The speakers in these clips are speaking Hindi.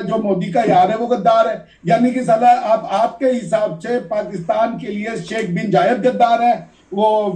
जो मोदी का यार है वो गद्दार है, यानी कि साला आपके हिसाब से पाकिस्तान के लिए शेख बिन जायद गद्दार है, वो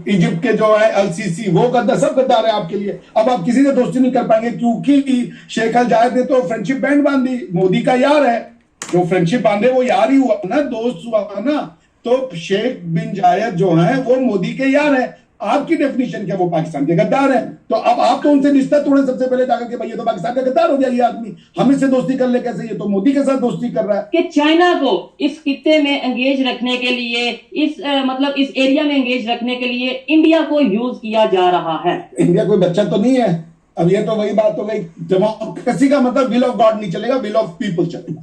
इजिप्ट के जो है अलसीसी वो गद्दार, सब गद्दार है आपके लिए। अब आप किसी से दोस्ती नहीं कर पाएंगे क्योंकि शेख अल जायद ने तो फ्रेंडशिप बैंड बांधी, मोदी का यार है, जो फ्रेंडशिप बांधे वो यार ही हुआ ना, दोस्त हुआ ना। तो शेख बिन जायद जो है वो मोदी के यार है, आपकी डेफिनेशन क्या, वो पाकिस्तान के गद्दार है। तो अब आप तो उनसे रिश्ता तोड़े सबसे पहले जाकर के, भाई ये तो पाकिस्तान का गद्दार हो गया, ये आदमी हम इससे दोस्ती कर ले कैसे, ये तो मोदी के साथ दोस्ती कर रहा है। कि चाइना को इस खित्ते में एंगेज रखने के लिए, इस मतलब इस एरिया में एंगेज रखने के लिए इंडिया को यूज किया जा रहा है। इंडिया कोई बच्चा तो नहीं है। अब ये तो वही बात हो गई, डेमोक्रेसी का मतलब विल ऑफ गॉड नहीं चलेगा, विल ऑफ पीपल चलेगा।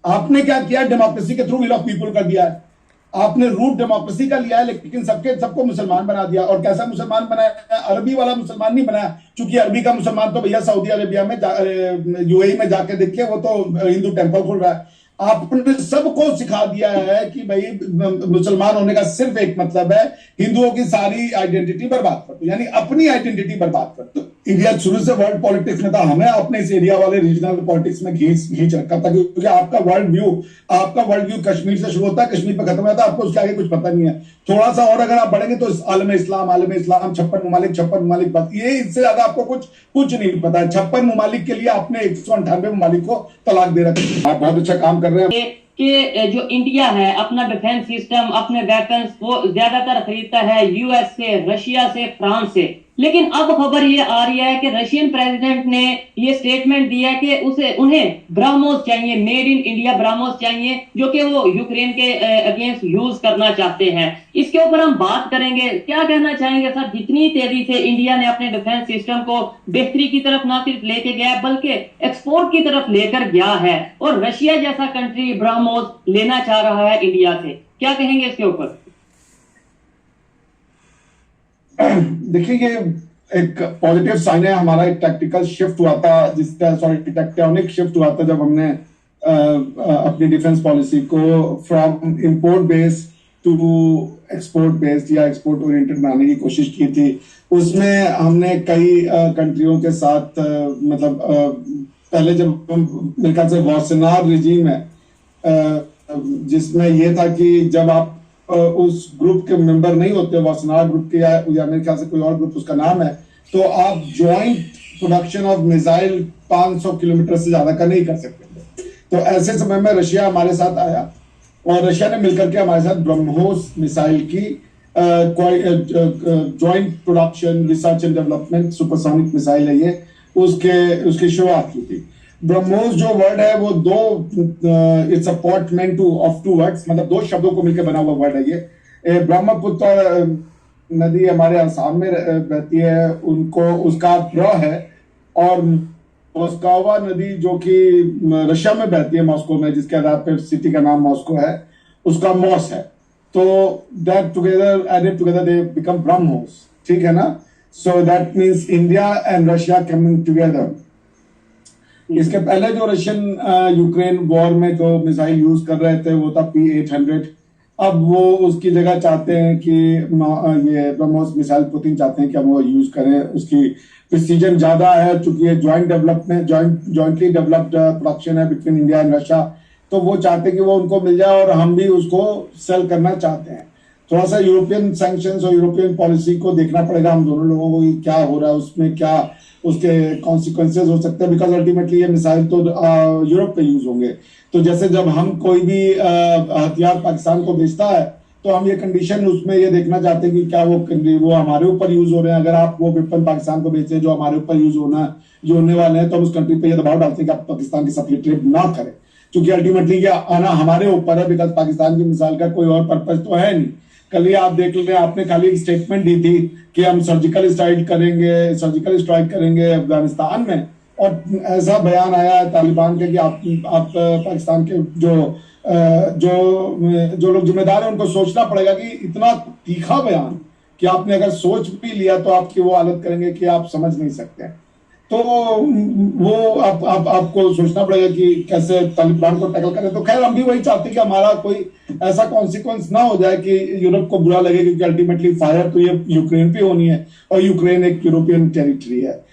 आपने क्या किया, डेमोक्रेसी के थ्रू विल ऑफ पीपल कर दिया है। आपने रूट डेमोक्रेसी का लिया है, लेकिन सबको मुसलमान बना दिया। और कैसा मुसलमान बनाया, अरबी वाला मुसलमान नहीं बनाया, क्योंकि अरबी का मुसलमान तो भैया सऊदी अरेबिया में यूएई में जाके देखिए, वो तो हिंदू टेंपल खोल रहा है। आपने सबको सिखा दिया है कि भाई मुसलमान होने का सिर्फ एक मतलब है, हिंदुओं की सारी आइडेंटिटी बर्बाद कर दो, यानी अपनी आइडेंटिटी बर्बाद कर दो। इंडिया शुरू से वर्ल्ड पॉलिटिक्स में था, हमें अपने इस एरिया वाले रीजनल पॉलिटिक्स में घींच रखा था, क्योंकि आपका वर्ल्ड व्यू कश्मीर से शुरू होता है, कश्मीर पर खत्म होता है, आपको उसके आगे कुछ पता नहीं है। थोड़ा सा और अगर आप बढ़ेंगे तो आलम इस्लाम 56 ममालिक बात, ये इससे ज्यादा आपको कुछ नहीं पता है। 56 ममालिक के लिए आपने 198 ममालिक को तलाक दे रखा है। आप बहुत अच्छा काम कर रहे हैं कि जो इंडिया है अपना डिफेंस सिस्टम, अपने वेपन्स वो ज्यादातर खरीदता है यूएस से, रशिया से, फ्रांस से। लेकिन अब खबर ये आ रही है कि रशियन प्रेसिडेंट ने ये स्टेटमेंट दिया कि उन्हें ब्रह्मोस चाहिए, मेड इन इंडिया ब्रह्मोस चाहिए, जो कि वो यूक्रेन के अगेंस्ट यूज करना चाहते हैं। इसके ऊपर हम बात करेंगे, क्या कहना चाहेंगे सर, जितनी तेजी से इंडिया ने अपने डिफेंस सिस्टम को बेहतरी की तरफ ना सिर्फ लेके गया है बल्कि एक्सपोर्ट की तरफ लेकर गया है, और रशिया जैसा कंट्री ब्रह्मोस लेना चाह रहा है इंडिया से, क्या कहेंगे इसके ऊपर? देखिए, ये एक पॉजिटिव साइन है। हमारा एक टैक्टिकल शिफ्ट हुआ था, टेक्टोनिक शिफ्ट हुआ था, जब हमने अपनी डिफेंस पॉलिसी को from import based to export based या एक्सपोर्ट ओरिएंटेड बनाने की कोशिश की थी। उसमें हमने कई कंट्रियों के साथ पहले जब मेरे ख्याल से वॉसेनार रिजीम है, जिसमें यह था कि जब आप उस ग्रुप के मेंबर नहीं होते, वासनार ग्रुप के या मेरे ख्याल से कोई और ग्रुप उसका नाम है, तो आप joint production of missile 500 kilometre से ज्यादा का नहीं कर सकते। तो ऐसे समय में रशिया हमारे साथ आया और रशिया ने मिलकर के हमारे साथ ब्रह्मोस मिसाइल की joint production, research and development, supersonic missile है ये, उसकी शुरुआत की थी। ब्रह्मोस जो वर्ड है वो it's a portmanteau of two words, मतलब दो शब्दों को मिलकर बना हुआ वर्ड है ये। ब्रह्मपुत्र नदी हमारे आसाम में बहती है, उसका ब्र है, और मॉस्कोवा नदी जो कि रशिया में बहती है, मॉस्को में, जिसके आधार पर सिटी का नाम मॉस्को है, उसका मॉस है। तो that together, added together they become BrahMos, ठीक है ना। So that means India and Russia coming together. इसके पहले जो रशियन यूक्रेन वॉर में जो मिसाइल यूज कर रहे थे वो था P-800। अब वो उसकी जगह चाहते हैं कि ये ब्रह्मोस मिसाइल पुतिन चाहते हैं कि हम वो यूज करें। उसकी प्रिसीजन ज्यादा है, चूंकि ये जॉइंटली डेवलप्ड प्रोडक्शन है बिटवीन इंडिया एंड रशिया, तो वो चाहते हैं कि वो उनको मिल जाए और हम भी उसको सेल करना चाहते हैं। थोड़ा सा यूरोपियन सैंक्शंस और यूरोपियन पॉलिसी को देखना पड़ेगा हम दोनों लोगों को, क्या हो रहा है उसमें, क्या उसके कॉन्सिक्वेंसेज हो सकते हैं, बिकॉज अल्टीमेटली ये मिसाइल तो यूरोप पे यूज होंगे। तो जैसे जब हम कोई भी हथियार पाकिस्तान को भेजता है तो हम ये कंडीशन उसमें ये देखना चाहते हैं कि क्या वो हमारे ऊपर यूज हो रहे हैं। अगर आप वो वेपन पाकिस्तान को भेजते हैं जो हमारे ऊपर यूज होने वाले हैं, तो हम उस कंट्री पे ये दबाव डालते हैं कि आप पाकिस्तान की सप्लाई ट्रिप ना करें, क्योंकि अल्टीमेटली ये आना हमारे ऊपर है, बिकॉज पाकिस्तान की मिसाइल का कोई और पर्पज तो है नहीं। कल ही आप देख लें, आपने खाली एक स्टेटमेंट दी थी कि हम सर्जिकल स्ट्राइक करेंगे अफगानिस्तान में, और ऐसा बयान आया है तालिबान के कि आप पाकिस्तान के जो लोग जिम्मेदार हैं उनको सोचना पड़ेगा कि इतना तीखा बयान कि आपने अगर सोच भी लिया तो आपकी वो हालत करेंगे कि आप समझ नहीं सकते। तो वो आपको सोचना पड़ेगा कि कैसे तालिबान को टैकल करें। तो खैर हम भी वही चाहते हैं कि हमारा कोई ऐसा कॉन्सिक्वेंस ना हो जाए कि यूरोप को बुरा लगे, क्योंकि अल्टीमेटली फायर तो ये यूक्रेन पे होनी है और यूक्रेन एक यूरोपियन टेरिटरी है।